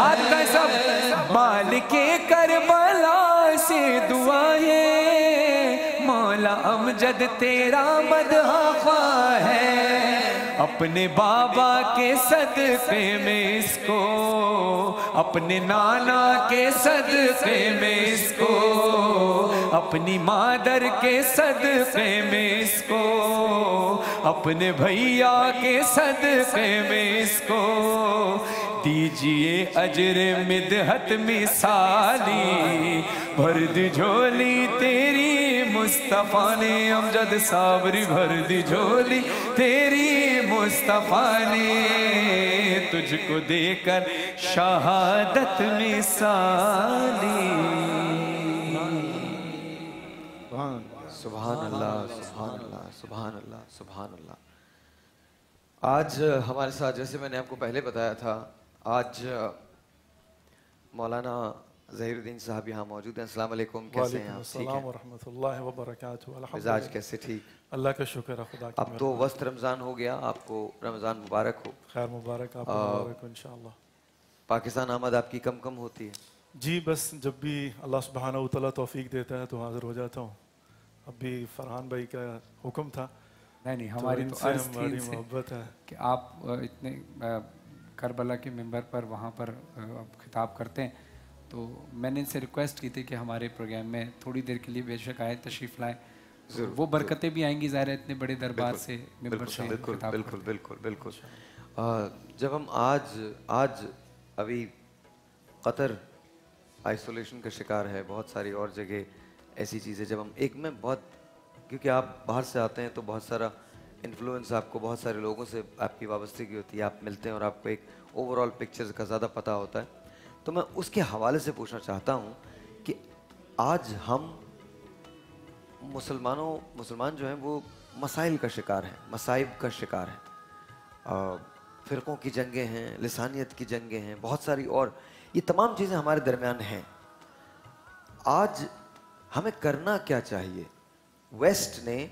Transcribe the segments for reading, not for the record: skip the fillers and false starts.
ہاتھ اٹھائیں سب. مالک کربلا سے دعائیں مولا امجد تیرا مدح خواہ ہے. اپنے بابا کے صدقے میں اس کو, اپنے نانا کے صدقے میں اس کو, اپنی مادر کے صدقے میں اس کو, اپنے بھیا کے صدقے میں اس کو دیجئے اجر مدحت مثالی. بھر دی جھولی تیری مصطفیٰ نے امجد صابری, بھر دی جھولی تیری مصطفیٰ نے, تجھ کو دے کر شہادت مثالی. سبحان اللہ سبحان اللہ سبحان اللہ سبحان اللہ. آج ہمارے ساتھ, جیسے میں نے آپ کو پہلے بتایا تھا, آج مولانا ظہیر الدین صاحب یہاں موجود ہیں. السلام علیکم, کیسے ہیں آپ؟ السلام ورحمۃ اللہ وبرکاتہ. مزاج کیسے؟ ٹھیک, اللہ کا شکر ہے, خدا کی اب تو وسط رمضان ہو گیا, آپ کو رمضان مبارک ہو. خیر مبارک, آپ کو مبارک ہو انشاءاللہ. پاکستان آمد آپ کی کم کم ہوتی ہے؟ جی بس جب بھی اللہ سبحانہ و تعالیٰ توفیق دیتا ہے تو حاضر ہو جاتا ہوں. اب بھی فرحان بھائی کا حکم تھا. نہیں ہماری تو عرض تھی ان سے محبت ہے کہ آپ اتنے کربلا کے ممبر پر وہاں پر خطاب کرتے ہیں, تو میں نے ان سے ریکویسٹ کی تھی کہ ہمارے پروگرام میں تھوڑی دیر کے لیے بے شک آئے, تشریف لائیں. وہ برکتیں بھی آئیں گی ظاہر ہے اتنے بڑے دربار سے, ممبر سے. بالکل بالکل بالکل بالکل. جب ہم آج ابھی قطر آئسولیشن کا شکار ہے, بہت ساری اور جگہ ایسی چیزیں, جب ہم ایک میں بہت, کیونکہ آپ باہر سے آتے ہیں تو بہت سارا انفلوئنس آپ کو بہت سارے لوگوں سے آپ کی وابستگی ہوتی ہے, آپ ملتے ہیں اور آپ کو ایک اوور آل پکچر کا زیادہ پتہ ہوتا ہے. تو میں اس کے حوالے سے پوچھنا چاہتا ہوں کہ آج ہم مسلمان جو ہیں وہ مسائل کا شکار ہیں, مصائب کا شکار ہیں, فرقوں کی جنگیں ہیں, لسانیت کی جنگیں ہیں, بہت ساری اور یہ تمام چیزیں ہمارے درمیان ہیں. آج ہمیں کرنا کیا چاہیے؟ ویسٹ نے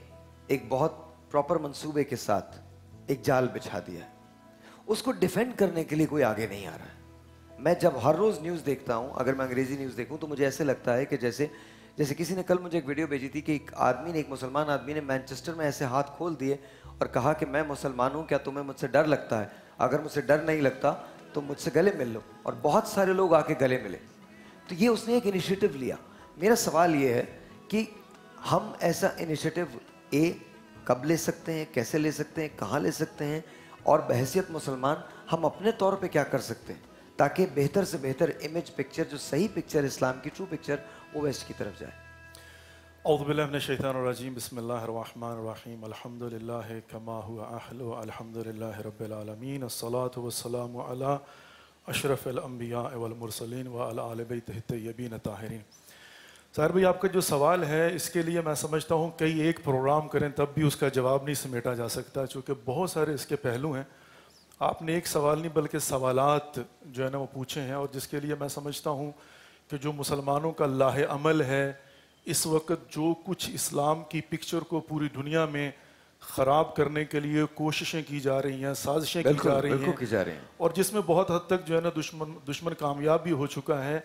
ایک بہت پراپر منصوبے کے ساتھ ایک جال بچھا دیا ہے, اس کو ڈیفینڈ کرنے کے لیے کوئی آگے نہیں آ رہا ہے. میں جب ہر روز نیوز دیکھتا ہوں, اگر میں انگریزی نیوز دیکھوں تو مجھے ایسے لگتا ہے کہ جیسے کسی نے کل مجھے ایک ویڈیو بھیجی تھی کہ ایک آدمی نے, ایک مسلمان آدمی نے مینچسٹر میں ایسے ہاتھ کھول دیے اور کہا کہ میں مسلمان ہوں, کیا تمہیں مجھ سے ڈر لگتا ہے؟ اگر مجھ سے ڈر نہیں لگتا تو مجھ سے گلے مل لو. اور بہت سارے لوگ آ کے گلے ملے. تو یہ اس نے ایک انیشیٹو لیا. میرا سوال یہ ہے کہ ہم ایسا انیشیٹو کب لے سکتے ہیں, کیسے لے سکتے ہیں, کہاں لے سکتے ہیں, اور بحیثیت مسلمان ہم اپنے طور پہ کیا کر سکتے ہیں تاکہ بہتر سے بہتر امیج پکچر, جو صحیح پکچر, اسلام کی ٹرو پکچر, وہ ویسٹ کی طرف جائے. اعوذ باللہ من الشیطان الرجیم, بسم اللہ الرحمن الرحیم, الحمدللہ کما هو اہلہ, الحمدللہ رب العالمین, الصلاة والسلام علی اشرف الانبیاء والمرسلین وعلی آل بیتہ الطیبین الطاہرین. ظاہر بھائی آپ کا جو سوال ہے اس کے لیے میں سمجھتا ہوں کئی ایک پروگرام کریں تب بھی اس کا جواب نہیں سمیٹا جا سکتا, چونکہ بہت سارے اس کے پہلو ہیں. آپ نے ایک سوال نہیں بلکہ سوالات جو ہے نا وہ پوچھے ہیں, اور جس کے لیے میں سمجھتا ہوں کہ جو مسلمانوں کا لاہ عمل ہے اس وقت, جو کچھ اسلام کی پکچر کو پوری دنیا میں خراب کرنے کے لیے کوششیں کی جا رہی ہیں, سازشیں کی جا رہی ہیں, اور جس میں بہت حد تک جو ہے نا دشمن کامیاب بھی ہو چکا ہے,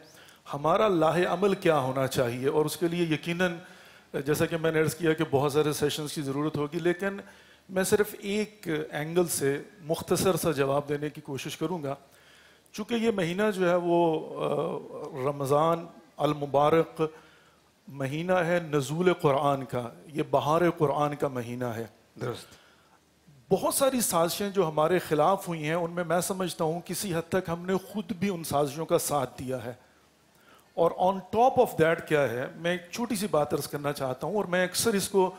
ہمارا لاہ عمل کیا ہونا چاہیے. اور اس کے لیے یقیناً جیسا کہ میں نے عرض کیا کہ بہت سارے سیشنز کی ضرورت ہوگی, لیکن میں صرف ایک اینگل سے مختصر سا جواب دینے کی کوشش کروں گا. چونکہ یہ مہینہ جو ہے وہ رمضان المبارک مہینہ ہے نزول قرآن کا, یہ بہار قرآن کا مہینہ ہے. درست. بہت ساری سازشیں جو ہمارے خلاف ہوئی ہیں ان میں سمجھتا ہوں کسی حد تک ہم نے خود بھی ان سازشوں کا ساتھ دیا ہے. اور آن ٹاپ آف دیٹ کیا ہے, میں ایک چھوٹی سی بات عرض کرنا چاہتا ہوں, اور میں اکثر اس کو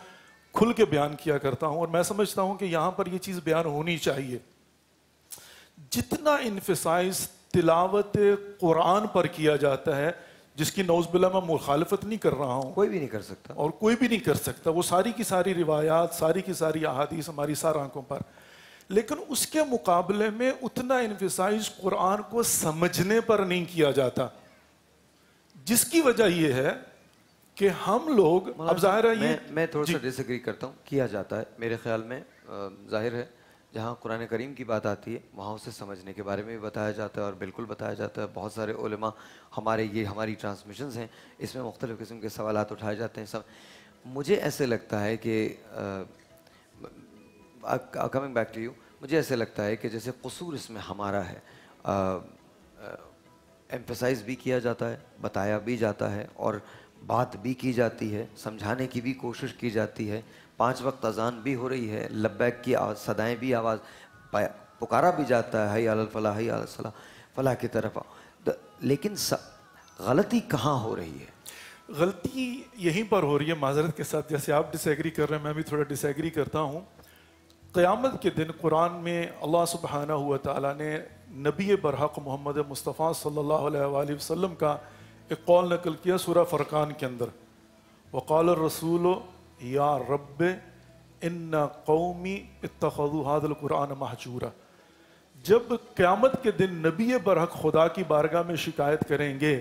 کھل کے بیان کیا کرتا ہوں, اور میں سمجھتا ہوں کہ یہاں پر یہ چیز بیان ہونی چاہیے. جتنا انفسائز تلاوت قرآن پر کیا جاتا ہے, جس کی نعوذ باللہ میں مخالفت نہیں کر رہا ہوں, کوئی بھی نہیں کر سکتا, اور کوئی بھی نہیں کر سکتا, وہ ساری کی ساری روایات, ساری کی ساری احادیث ہماری سار آنکھوں پر, لیکن اس کے مقابلے میں اتنا انفسائز قرآن کو سمجھنے پر نہیں کیا جاتا, جس کی وجہ یہ ہے کہ ہم لوگ, اب ظاہر ہے یہ میں تھوڑا سا ڈس ایگری کرتا ہوں, کیا جاتا ہے میرے خیال میں, ظاہر ہے جہاں قرآن کریم کی بات آتی ہے وہاں اسے سمجھنے کے بارے میں بھی بتایا جاتا ہے اور بالکل بتایا جاتا ہے. بہت سارے علماء ہماری ٹرانسمیشنز ہیں اس میں مختلف قسم کے سوالات اٹھائے جاتے ہیں. مجھے ایسے لگتا ہے کہ کمنگ بیک ٹو یو، مجھے ایسے لگتا ہے کہ جیسے قصور اس میں ہمارا ہے، ایمفسائز بھی کیا جاتا ہے، بتایا بھی جاتا ہے اور بات بھی کی جاتی ہے، سمجھانے کی بھی کوشش کی جاتی ہے. 5 وقت اذان بھی ہو رہی ہے، لبیک کی صدائیں بھی آواز پکارا بھی جاتا ہے، حی علی الفلاح حی علی الصلاح، فلاح کی طرف. لیکن غلطی کہاں ہو رہی ہے؟ غلطی یہیں پر ہو رہی ہے. معذرت کے ساتھ جیسے آپ ڈس ایگری کر رہے ہیں میں بھی تھوڑا ڈس ایگری کرتا ہوں. قیامت کے دن قرآن میں اللہ سبحانہ ہوا تعالیٰ نے نبی برحق محمد مصطفیٰ صلی اللہ علیہ وآلہ وسلم کا ایک قول نقل کیا سورہ فرقان کے اندر، وقال الرسول یا رب ان قومی اتخذوا هذا القرآن مہجورا. جب قیامت کے دن نبی برحق خدا کی بارگاہ میں شکایت کریں گے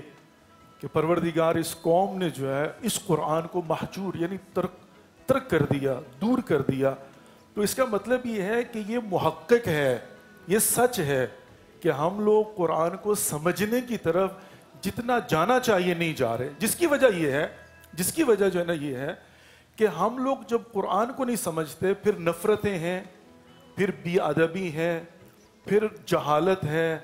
کہ پروردگار اس قوم نے جو ہے اس قرآن کو مہجور یعنی ترک کر دیا، دور کر دیا، تو اس کا مطلب یہ ہے کہ یہ محقق ہے، یہ سچ ہے کہ ہم لوگ قرآن کو سمجھنے کی طرف جتنا جانا چاہیے نہیں جا رہے. جس کی وجہ جو ہے نا یہ ہے کہ ہم لوگ جب قرآن کو نہیں سمجھتے پھر نفرتیں ہیں، پھر بی ادبی ہے، پھر جہالت ہے،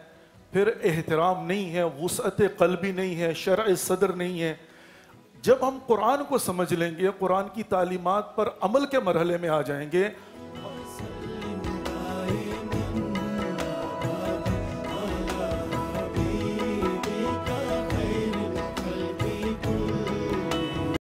پھر احترام نہیں ہے، وسعت قلبی نہیں ہے، شرع صدر نہیں ہے. جب ہم قرآن کو سمجھ لیں گے، قرآن کی تعلیمات پر عمل کے مرحلے میں آ جائیں گے